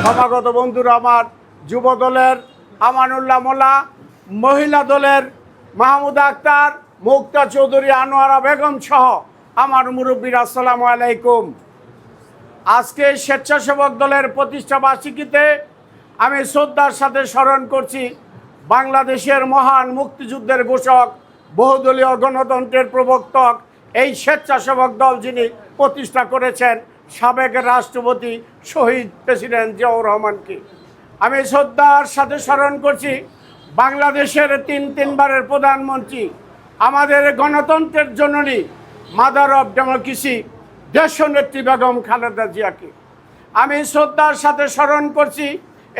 সমাগত বন্ধুরা, আমার যুব দলের আমানুল্লাহ মোল্লা, মহিলা দলের মাহমুদা আক্তার, মুক্তা চৌধুরী, আনোয়ারা বেগম সহ আমার মুরব্বীরা, আসসালামু আলাইকুম। আজকে স্বেচ্ছাসেবক দলের প্রতিষ্ঠা বার্ষিকীতে আমি শ্রদ্ধার সাথে স্মরণ করছি বাংলাদেশের মহান মুক্তিযুদ্ধের ঘোষক, বহুদলীয় গণতন্ত্রের প্রবর্তক, এই স্বেচ্ছাসেবক দল যিনি প্রতিষ্ঠা করেছেন, সাবেক রাষ্ট্রপতি শহীদ প্রেসিডেন্ট জিয়াউর রহমানকে। আমি শ্রদ্ধার সাথে স্মরণ করছি বাংলাদেশের তিনবারের প্রধানমন্ত্রী, আমাদের গণতন্ত্রের জননী, মাদার অফ ডেমোক্রেসি, দেশনেত্রী বেগম খালেদা জিয়াকে। আমি শ্রদ্ধার সাথে স্মরণ করছি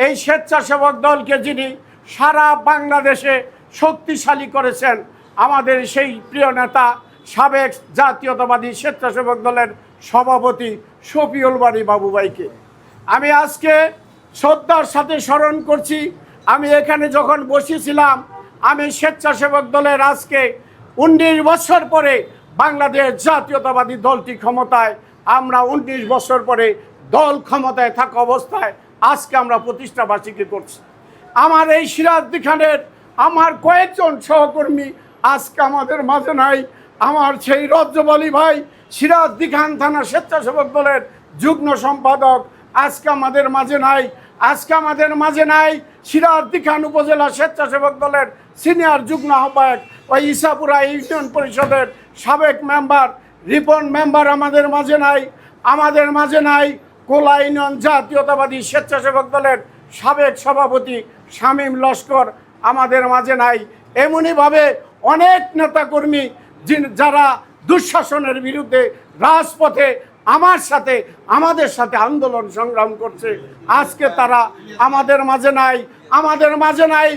এই স্বেচ্ছাসেবক দলকে যিনি সারা বাংলাদেশে শক্তিশালী করেছেন, আমাদের সেই প্রিয় নেতা, সাবেক জাতীয়তাবাদী স্বেচ্ছাসেবক দলের সভাপতি শফিউল বারী বাবু ভাইকে। আমি আজকে শ্রদ্ধার সাথে স্মরণ করছি, আমি এখানে যখন বসেছিলাম, আমি স্বেচ্ছাসেবক দলের আজকে 19 বছর পরে বাংলাদেশ জাতীয়তাবাদী দলটি ক্ষমতায়, আমরা 19 বছর পরে দল ক্ষমতায় থাকা অবস্থায় আজকে আমরা প্রতিষ্ঠা বার্ষিকী করছি। আমার এই সিরাজদি খানের আমার কয়েকজন সহকর্মী আজকে আমাদের মাঝে নাই। আমার সেই রজ্জবলী ভাই, সিরাজদি খান থানা স্বেচ্ছাসেবক দলের যুগ্ম সম্পাদক, আজকে আমাদের মাঝে নাই। আজকে আমাদের মাঝে নাই সিরাজদি খান উপজেলা স্বেচ্ছাসেবক দলের সিনিয়র যুগ্ম আহ্বায়ক, ওই ইসাপুরা ইউনিয়ন পরিষদের সাবেক মেম্বার রিপন মেম্বার আমাদের মাঝে নাই। আমাদের মাঝে নাই কোলা ইউনিয়ন জাতীয়তাবাদী স্বেচ্ছাসেবক দলের সাবেক সভাপতি শামীম লস্কর আমাদের মাঝে নাই। এমনইভাবে অনেক নেতাকর্মী যারা দুঃশাসনের বিরুদ্ধে রাজপথে আমাদের সাথে আন্দোলন সংগ্রাম করছে, আজকে তারা আমাদের মাঝে নাই। আমাদের মাঝে নাই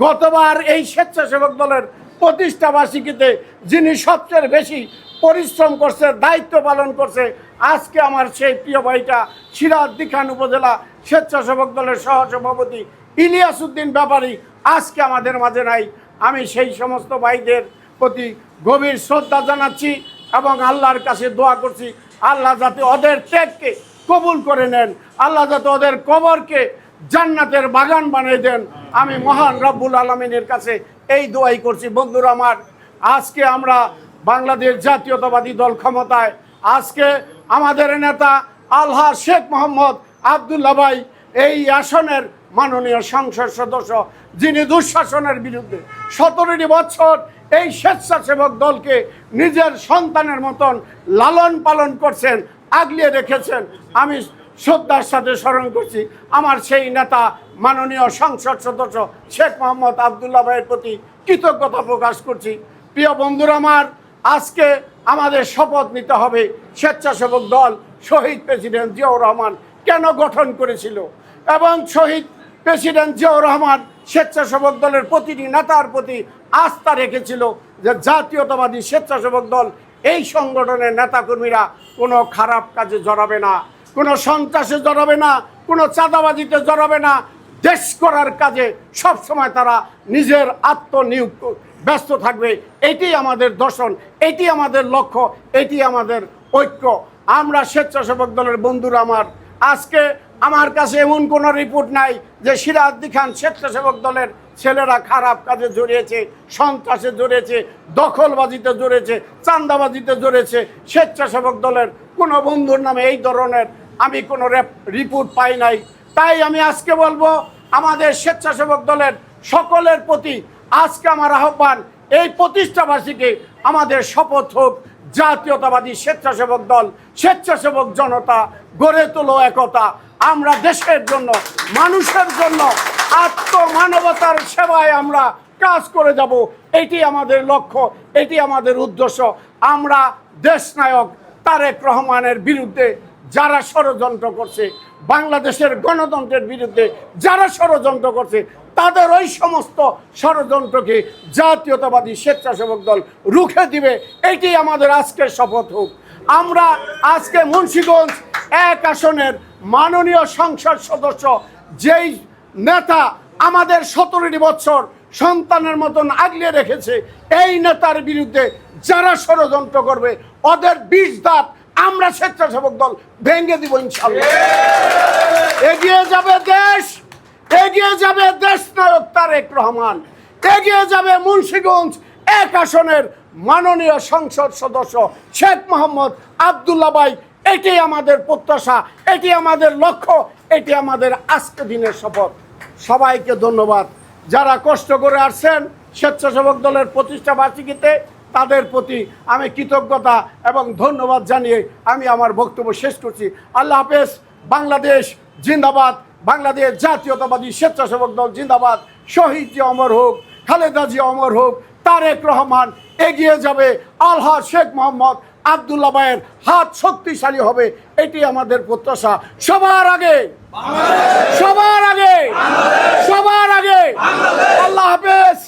গতবার এই স্বেচ্ছাসেবক দলের প্রতিষ্ঠা বার্ষিকীতে যিনি সবচেয়ে বেশি পরিশ্রম করছে, দায়িত্ব পালন করছে, আজকে আমার সেই প্রিয় ভাইটা সিরাজদি খান উপজেলা স্বেচ্ছাসেবক দলের সহসভাপতি ইলিয়াস উদ্দিন ব্যাপারী আজকে আমাদের মাঝে নাই। আমি সেই সমস্ত ভাইদের প্রতি গভীর শ্রদ্ধা জানাচ্ছি এবং আল্লাহর কাছে দোয়া করছি, আল্লাহ যাতে ওদের ত্যাগকে কবুল করে নেন, আল্লাহ যাতে ওদের কবরকে জান্নাতের বাগান বানিয়ে দেন। আমি মহান রব্বুল আলামিনের কাছে এই দোয়াই করছি। বন্ধুরা আমার, আজকে আমরা বাংলাদেশ জাতীয়তাবাদী দল ক্ষমতায়, আজকে আমাদের নেতা আলহাজ শেখ মোহাম্মদ আবদুল্লাহ ভাই এই আসনের মাননীয় সংসদ সদস্য, যিনি দুঃশাসনের বিরুদ্ধে 17টি বছর এই স্বেচ্ছাসেবক দলকে নিজের সন্তানের মতন লালন পালন করছেন, আগলিয়ে রেখেছেন। আমি শ্রদ্ধার সাথে স্মরণ করছি আমার সেই নেতা মাননীয় সংসদ সদস্য শেখ মোহাম্মদ আবদুল্লাহ ভাইয়ের প্রতি কৃতজ্ঞতা প্রকাশ করছি। প্রিয় বন্ধুরা আমার, আজকে আমাদের শপথ নিতে হবে স্বেচ্ছাসেবক দল শহীদ প্রেসিডেন্ট জিয়াউর রহমান কেন গঠন করেছিল, এবং শহীদ প্রেসিডেন্ট জিয়াউর রহমান স্বেচ্ছাসেবক দলের প্রতিটি নেতার প্রতি আস্থা রেখেছিল যে জাতীয়তাবাদী স্বেচ্ছাসেবক দল এই সংগঠনের নেতাকর্মীরা কোনো খারাপ কাজে জড়াবে না, কোনো সন্ত্রাসে জড়াবে না, কোনো চাঁদাবাজিতে জড়াবে না, দেশ করার কাজে সবসময় তারা নিজের আত্মনিয়োগ ব্যস্ত থাকবে। এটি আমাদের দর্শন, এটি আমাদের লক্ষ্য, এটি আমাদের ঐক্য। আমরা স্বেচ্ছাসেবক দলের বন্ধুরা আমার, আজকে আমার কাছে এমন কোনো রিপোর্ট নাই যে সিরাজদি খান স্বেচ্ছাসেবক দলের ছেলেরা খারাপ কাজে জড়িয়েছে, সন্ত্রাসে জড়িয়েছে, দখলবাজিতে জড়িয়েছে, চাঁদাবাজিতে জড়িয়েছে। স্বেচ্ছাসেবক দলের কোনো বন্ধুর নামে এই ধরনের আমি কোনো রিপোর্ট পাই নাই। তাই আমি আজকে বলবো আমাদের স্বেচ্ছাসেবক দলের সকলের প্রতি আজকে আমার আহ্বান, এই প্রতিষ্ঠা বার্ষিকী আমাদের শপথ হোক জাতীয়তাবাদী স্বেচ্ছাসেবক দল, স্বেচ্ছাসেবক জনতা গড়ে তোলো একতা। আমরা দেশের জন্য, মানুষের জন্য, আত্মমানবতার সেবায় আমরা কাজ করে যাব। এটি আমাদের লক্ষ্য, এটি আমাদের উদ্দেশ্য। আমরা দেশনায়ক তারেক রহমানের বিরুদ্ধে যারা ষড়যন্ত্র করছে, বাংলাদেশের গণতন্ত্রের বিরুদ্ধে যারা ষড়যন্ত্র করছে, তাদের ওই সমস্ত ষড়যন্ত্রকে জাতীয়তাবাদী স্বেচ্ছাসেবক দল রুখে দিবে। এটি আমাদের আজকের শপথ হোক। আমরা আজকে মুন্সিগঞ্জ 1 আসনের মাননীয় সংসদ সদস্য, যেই নেতা আমাদের 17টি বছর সন্তানের মতন আগলে রেখেছে, এই নেতার বিরুদ্ধে যারা ষড়যন্ত্র করবে ওদের 20 দাঁত আমরা স্বেচ্ছাসেবক দল ভেঙে দিব ইনশাআল্লাহ। এগিয়ে যাবে দেশ, এগিয়ে যাবে দেশ নায়ক তারেক রহমান, এগিয়ে যাবে মুন্সিগঞ্জ 1 আসনের মাননীয় সংসদ সদস্য শেখ মোহাম্মদ আব্দুল্লাহ ভাই। এটি আমাদের প্রত্যাশা, এটি আমাদের লক্ষ্য, এটি আমাদের আজকে দিনের শপথ। সবাইকে ধন্যবাদ। যারা কষ্ট করে আসছেন স্বেচ্ছাসেবক দলের প্রতিষ্ঠা বার্ষিকীতে, তাদের প্রতি আমি কৃতজ্ঞতা এবং ধন্যবাদ জানিয়ে আমি আমার বক্তব্য শেষ করছি। আল্লাহ হাফেজ। বাংলাদেশ জিন্দাবাদ, বাংলাদেশ জাতীয়তাবাদী স্বেচ্ছাসেবক দল জিন্দাবাদ। শহীদ জি অমর হোক, খালেদা জি অমর হোক, তারেক রহমান এগিয়ে যাবে, আলহাজ শেখ মোহাম্মদ আব্দুল্লাহ ভাইয়ের হাত শক্তিশালী হবে, এটি আমাদের প্রত্যাশা। সবার আগে, সবার আগে, সবার আগে। আল্লাহ হাফেজ।